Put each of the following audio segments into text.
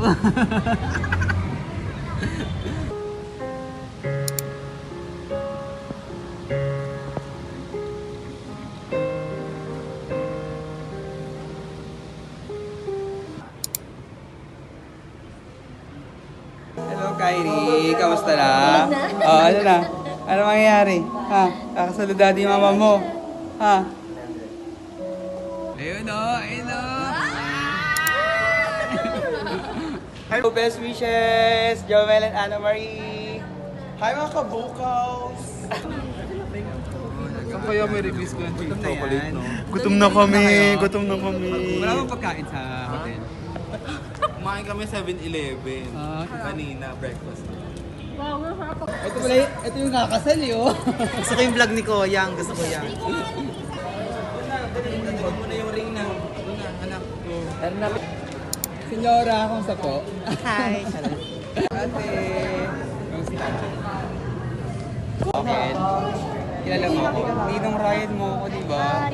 Hello, Kyrie. Kamusta na? Oh, ano na? Ano mangyayari? Ha? Kakasalud daddy mama mo? Ha? Ayun o, ayun o. Hello, best wishes! Joel and Anna Marie! Hi mga kabukaws! Saan kaya may release ko yung Gutom na chocolate, yan. no? Gutom na kami, gutom na kami. Wala bang pagkain sa hotel? Kumain kami 7-Eleven. Ah. Kanina, breakfast. Ito pala, ito yung kakasal oh. Gusto ko yung vlog ni Koyang. Gusto ko yan. Huwag mo na yung ring na. Ito na, anak ko. Senyora, kumusta po? Hi. Ate, kamusta? Okay. Kilala mo ako. Ninong Ryan mo ako, di ba?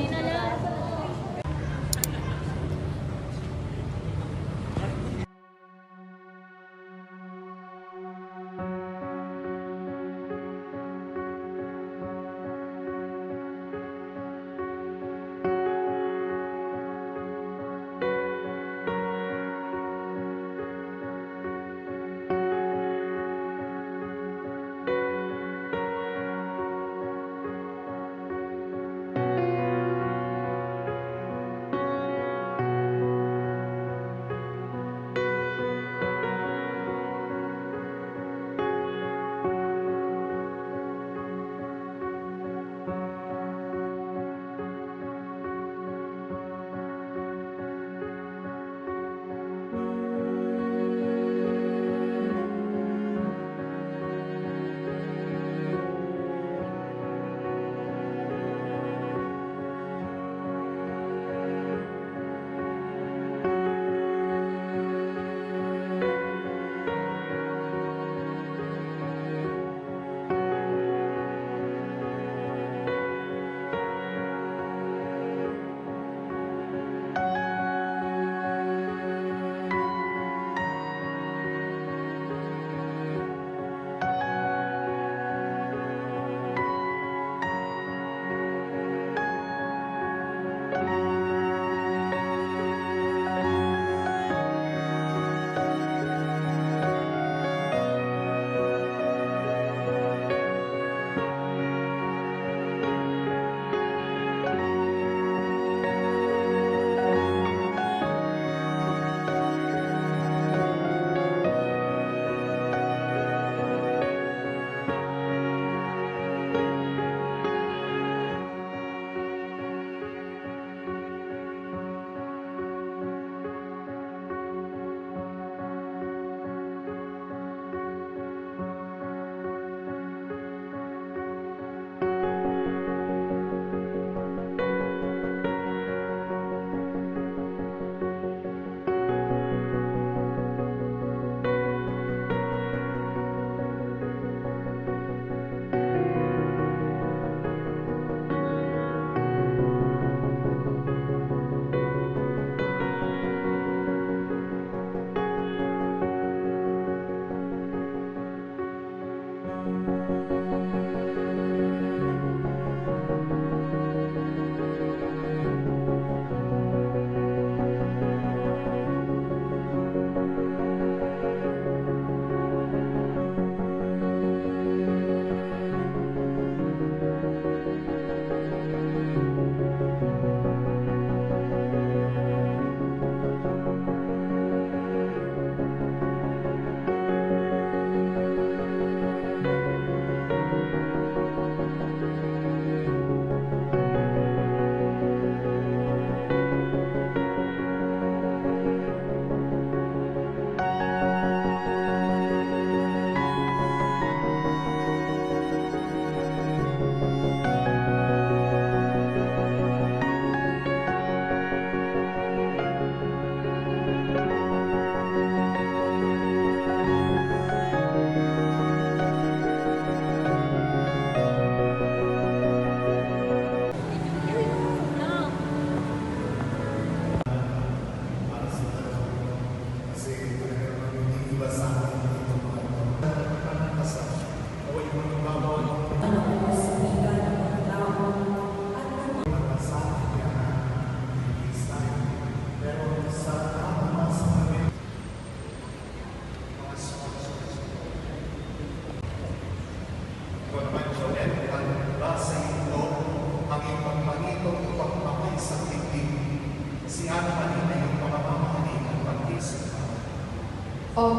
Kung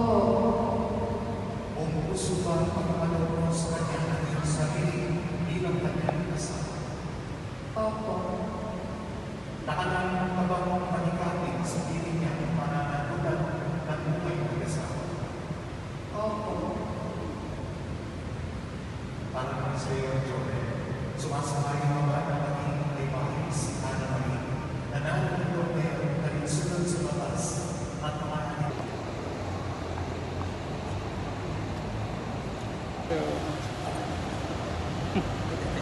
gusto ba pagpapalaro sa kanyang sarili bilang kanyang kasama? Nakalaman ka ba mong panikapin sa piling niya ng pananagutan ng buhay ng kasama? Para naman sa iyo, Joel, sumasamahin mo ba na maging may bahis si Ana Marie na nananagutan ngayon na rin sunod sa batas at mga anak?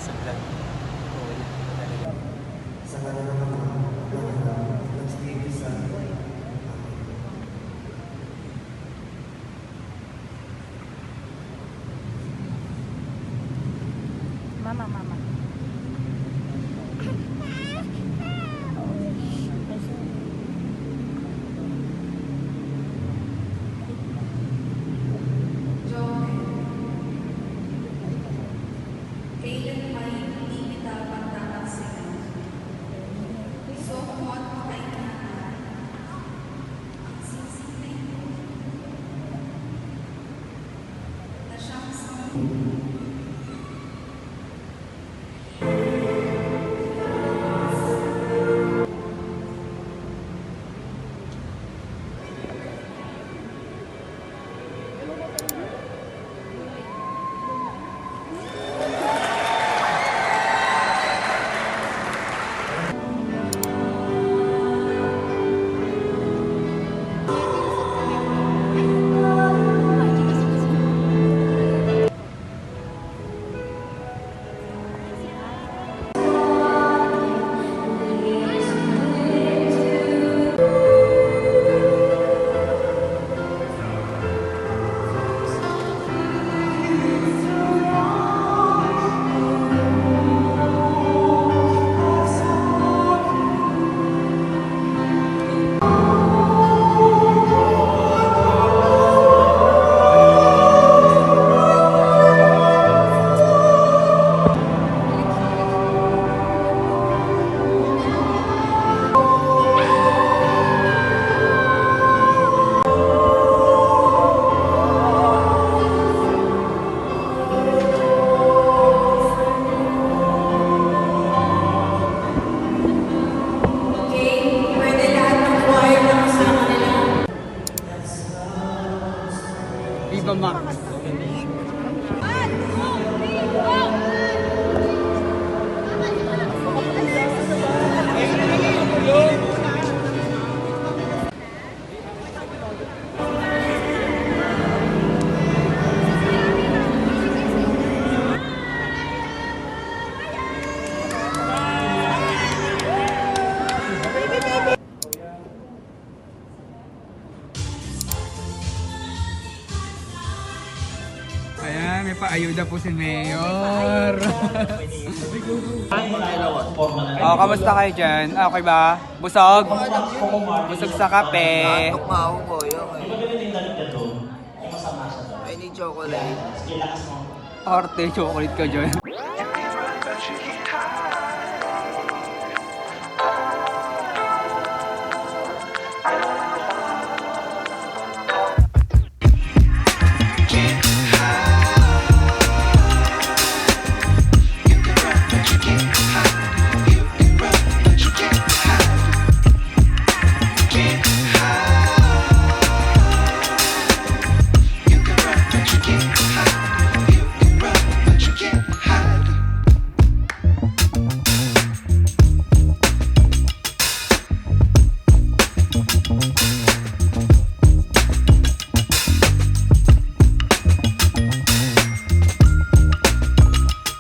Sa vlog. Sa kanila naman, nag-stay sa Mama. Kailan ay hindi kita pagtataksilan? So, kung ano ay nangyari, ang singsingay mo na siyang sa Viva Max. Ayan, may paayuda po si Mayor. Oh, kamusta kayo dyan? Okay ba? Busog? Busog sa kape. Tukmao ko yun. I need chocolate. Arte, chocolate ka dyan.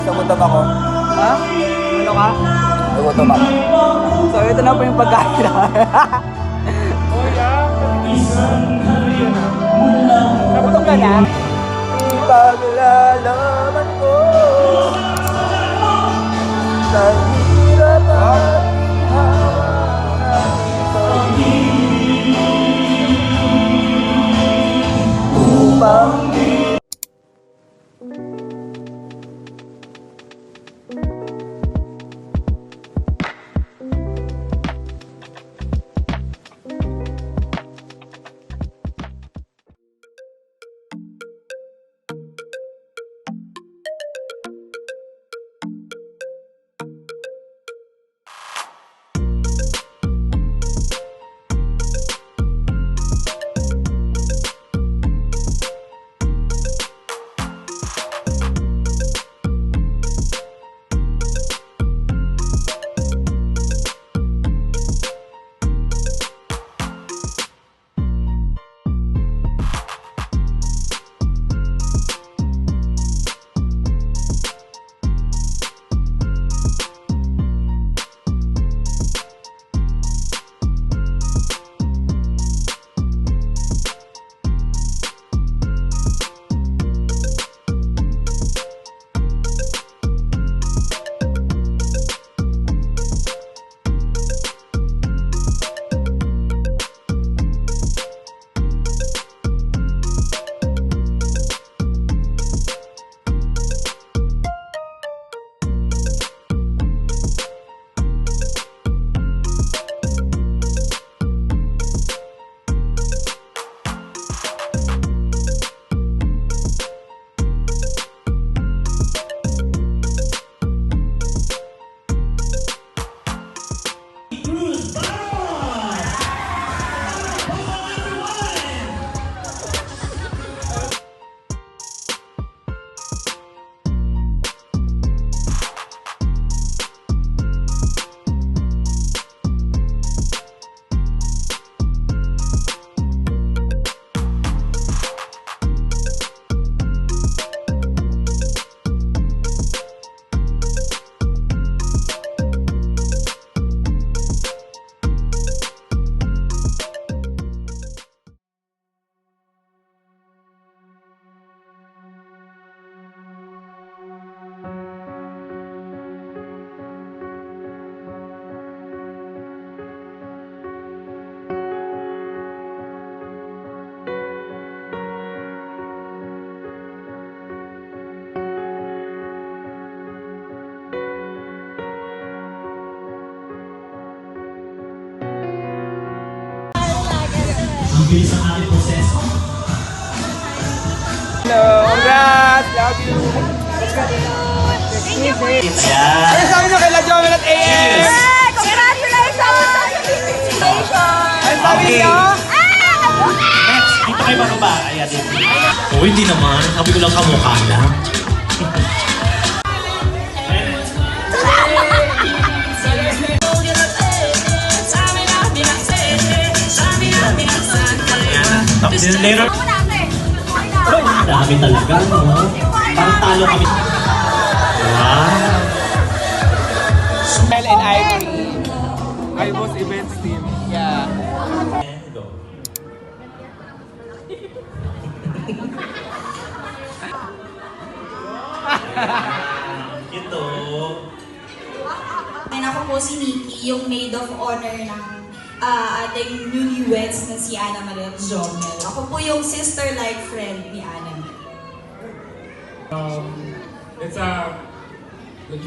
Nagutom ako. Ha? Ano ka? Nagutom ako. So, ito na po yung pagkain na. Nagutom ka na? Ipaglalaman ko sa hirap at hawa upang mabilis ang ating proseso. Hello! Congrats! Love you! Ayan. Ano sabi nyo kay La Jomel at AM? Congratulations! Ano sabi nyo? Next, dito kayo bababa. Ayan, dito. Oh, hindi naman. Sabi ko lang kamukha lang. Tapos later. Dami talaga, no? Parang talo kami. Wow. Mel and Ivory. Ivo's events team. Yeah. Go. Ito. And ako po si Nikki, yung maid of honor ng ating newlyweds na si Ana Maria Jomel. Ako po yung sister-like friend ni Ana Maria. It's a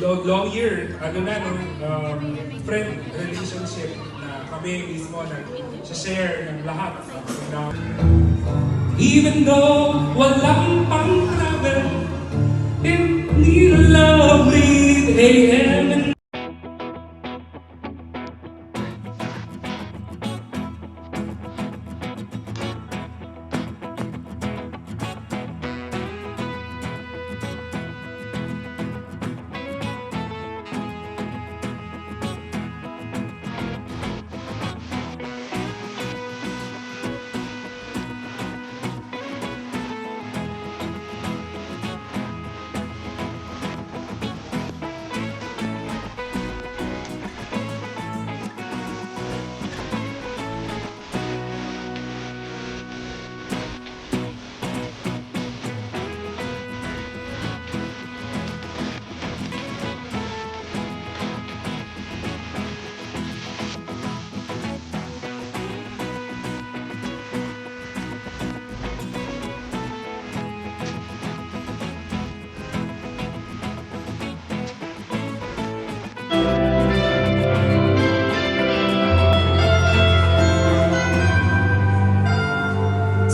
long year, friend relationship na kami mismo nag-share ng lahat. Even though walang pang-travel, hindi love with AM and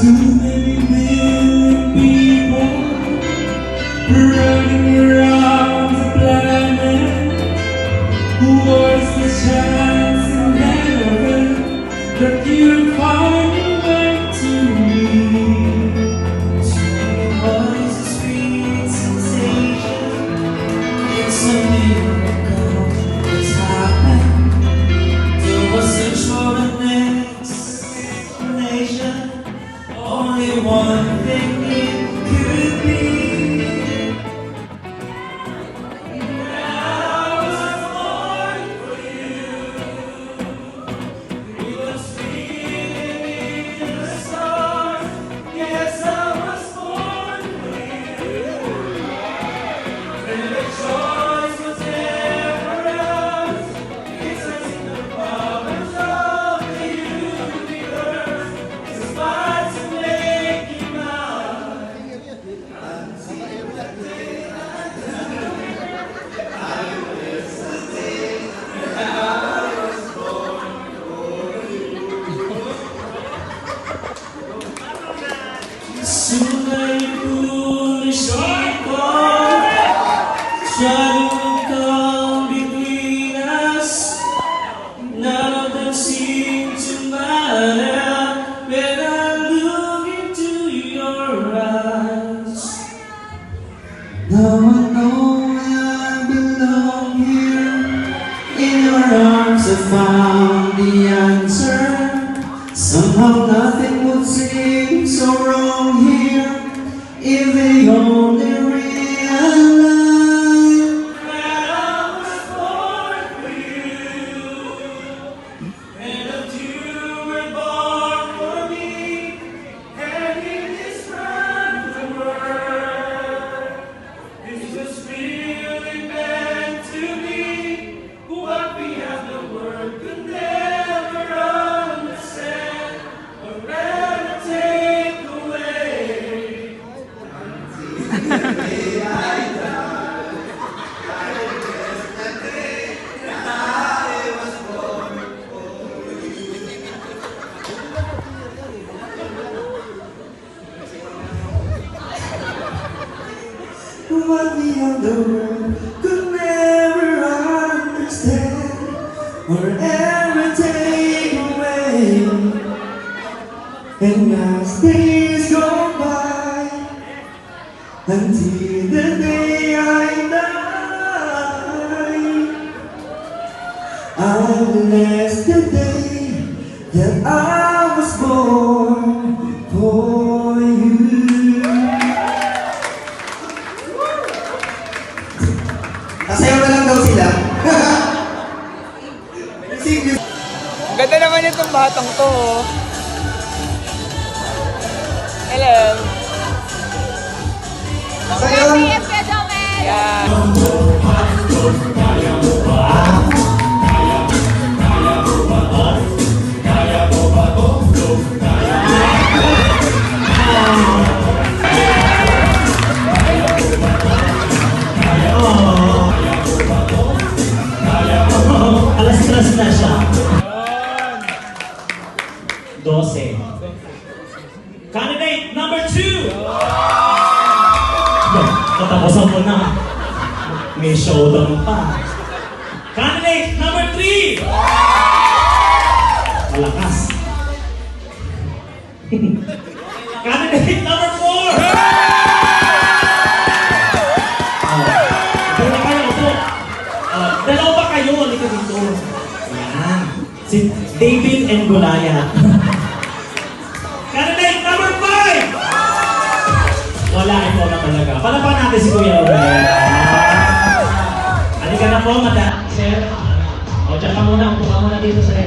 too many million people running around the planet. What's the chance in heaven that you'll find your way to me? Was a sweet sensation. It's a miracle that's happened. There was search for the next explanation. Only one thing it could be. I was born for you. We were sleeping in the stars. Yes, I was born for you. And the choice was never ours. It's us in the powers of the universe. Conspire to make you mine. Soon they foolish people try to come between us. None of them seem to matter when I look into your eyes. Now I know I belong here. In your arms I found the answer. Somehow nothing would seem so wrong here if they only realize that I was born for you, and that you were born for me, and in this random world, it's just really meant to be. What we have, the world could never understand or ever take away. wherever take away. And as days go by, until the day I die, I bless the day that I was born for you. Nasayaw na lang daw sila. Ganda naman itong batang to. Oh. Hello. Sayaw. Yeah. Alas-alas na siya. 12. Candidate number 2! Katapusan ko na. May showdown pa. Candidate number 3! Malakas. Candidate number 4! Dalawa kayo po. Dalawa pa kayo. Halika dito. Ayan. Si David and Goliath. Candidate number 5! Wala, ikaw na talaga. Palapan natin si Kuya Romel. Halika na po, madam. Sir, o dyan ka muna. Upo ka muna dito sa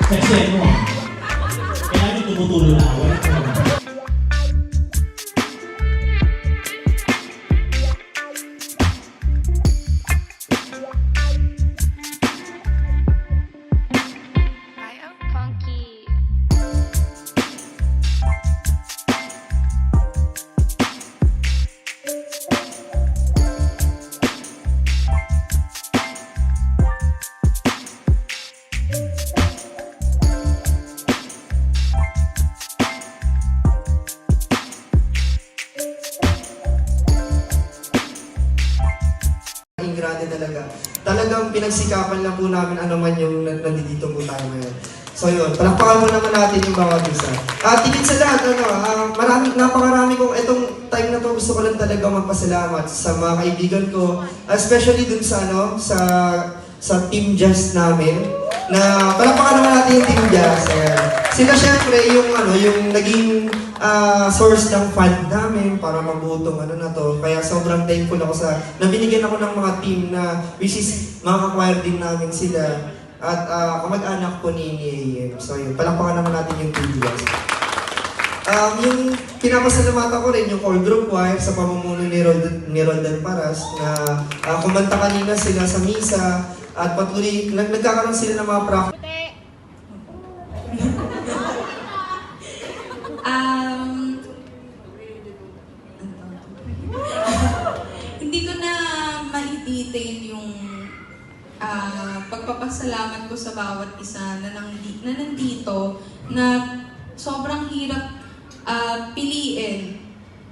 Kasi ano, kailangan tumutuloy na away. I am funky. Grande talaga. Talagang pinagsikapan lang po namin ano man yung nandito po tayo ngayon. So yun, palakpakan mo naman natin yung bawat isa. Tigit sa lahat, napakarami kong, itong time na to gusto ko lang talaga magpasalamat sa mga kaibigan ko, especially dun sa sa Team Jazz namin, na palakpakan naman natin yung Team Jazz. Ayan. Sila syempre yung naging source ng fund namin para mabutong na to. Kaya sobrang thankful ako nabinigyan ako ng mga team na, which is mga ka-choir din namin sila. At kamag-anak po ni AM. So yun, palakpakan naman natin yung Team Jazz. Yung pinapasalamatan ko rin yung Core Group Choir sa pamumuno ni Roldan Paras na kumanta kanina sila sa misa at patuloy, nagkakaroon sila ng mga practice. Hindi ko na ma-detail yung pagpapasalamat ko sa bawat isa na nandito na sobrang hirap piliin.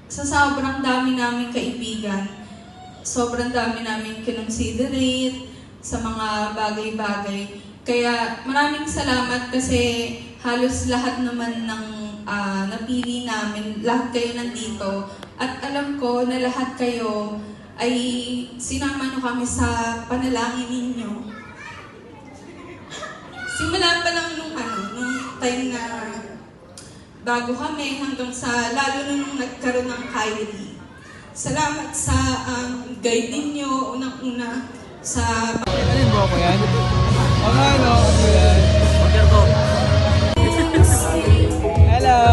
Sa sobrang dami naming kaibigan, sobrang dami naming kinonsiderate sa mga bagay-bagay. Kaya maraming salamat kasi halos lahat naman ng napili namin, lahat kayo nandito. At alam ko na lahat kayo ay sinama nyo kami sa panalangin ninyo. Simula pa lang nung time na bago kami hanggang sa lalo na nung nagkaroon ng Kylie. Salamat sa guide ninyo, unang-una sa... Alin ba ako yan? O nga, no? Ano yan? Hello!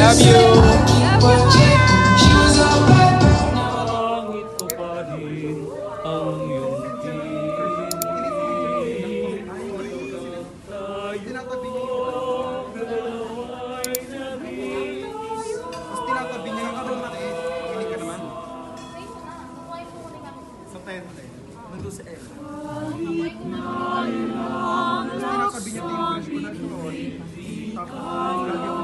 Love you! Ito pa rin ang iyong Tinatabi niya lang ako laki. Hindi ka naman. Sa tayo mo tayo. Nandun sa L. Tinatabi niya ito yung English ko na doon. Tapos, lagi ako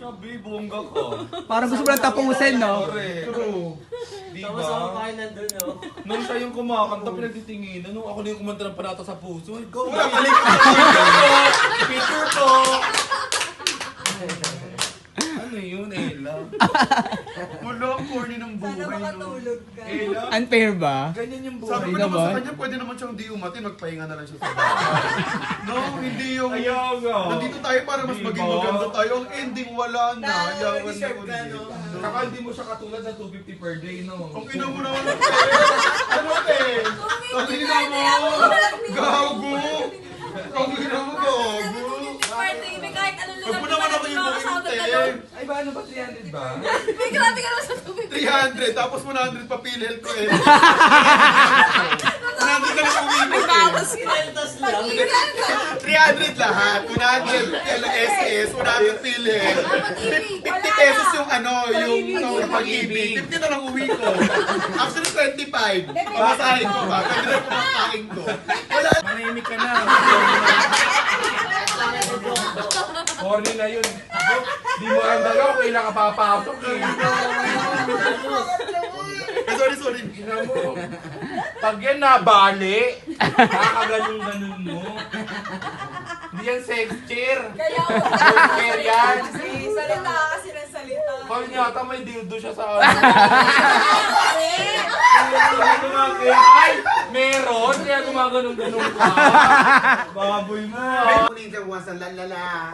Sabi, bongga ka. Parang gusto mo lang tapusin, no? True. Diba? Sama-sama kayo nandun, no? Nung siya yung kumakanta, pinagtitinginan. Nung ako na yung kumanta ng Panata sa Puso, ay, go! Wala, balik ka. Picture ko! Ano yun, Ella? Wala, ang corny ng buhay. Sana makatulog ka. Ella? Unfair ba? Ganyan yung buhay. Sabi ko naman sa kanya, pwede naman siyang di umatin, magpahinga na lang siya sa bahay. No, hindi yung... Ayaw nga. Nandito tayo para mas Diba? maging maganda tayo. Ang ending, wala na. Ayawan na ulit. Saka hindi mo siya katulad ng 250 per day, no? Kung ina mo naman ang ano eh? Ang ina mo! Gago! Ang ina mo, gago! Kahit anong Huwag mo naman ako yung bukinte. Ay ba, ano ba 300 ba? May grabe ka naman sa tubig. 300, tapos 100 pa pilhel ko eh. 100 ka lang umigot eh. Bawas ka. Keltas lang. 300 lahat, 100 LSS, 100 pilhel. 50 pesos yung ano, yung pag-ibig. 50 na lang uwi ko. After 25, pamasahin ko pa. Pwede na kumakain ko. Wala. Manahimik ka na. Horny na yun. Di mo ang dalaw, kailangan ka papasok eh. Sorry. Ina mo. Pag yan nabali, kakaganon-ganon mo. Hindi yan sex chair. Kaya ako. Chair yan. Salita kasi ng salita. Kaya yata may dildo siya sa ano. Ay, meron. Kaya gumaganon-ganon ka. Baboy mo. Ninja was a lalala.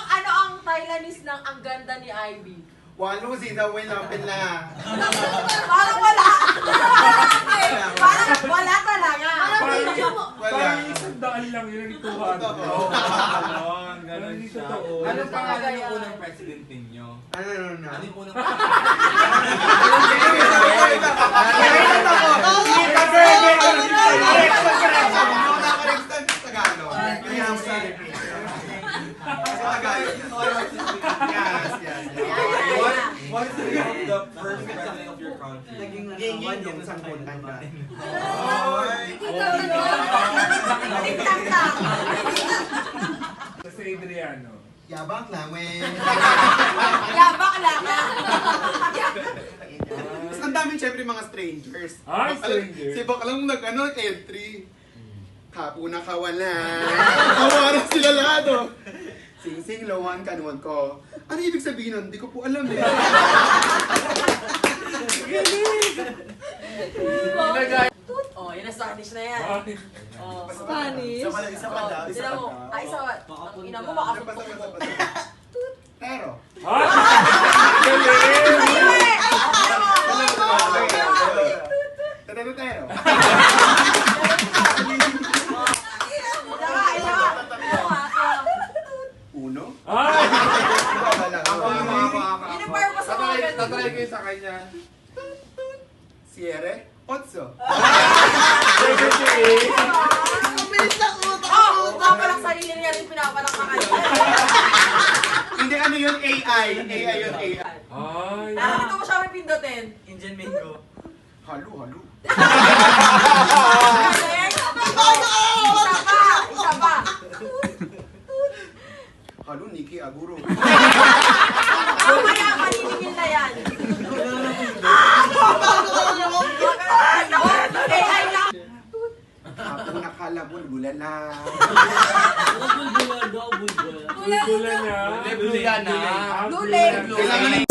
Ano ang Thailandese ng ang ganda ni Ivy? Walu si Zawin lapin la. Parang wala. Parang wala talaga. Parang isang daan lang yun. 200. Ganon, ganon siya. Anong pangalan ng unang president ninyo? Ano na? Ano yung unang What is the name of the first president of your country? Naging yung sangkutan ba? Sa Adriano. Yabang lang, wey. Yabak lang. Ang daming syempre mga strangers. Ay, strangers. Si Bak lang entry. Kapuna kawala. Kawaran sila lahat oh. Sing-sing, lawan, kanuan ko. Ano ibig sabihin nun? Hindi ko po alam eh. Oh, yun na Spanish na yan. Oh, Spanish? Isa pa daw. Sila mo, ay isa pa. Ang ina mo, makasutok mo. Pero. Pero. Uno? Yun ang purpose mo. Tatry kayo sa kanya. Sierre? Otso. Papalang sarili niya rin pinapalang ka kayo. Hindi ano yun, AI. AI yun, AI. Ay. Dito mo siya may pindutin. Indian mango. Halo. Isa pa. Halo, Nikki Aguro. Mamaya, maniningil na yan. AI na. Kapag nakala bulbulala. Bulbula daw, bulbula. Bulbula na. Bulbula na. Lule. Kailangan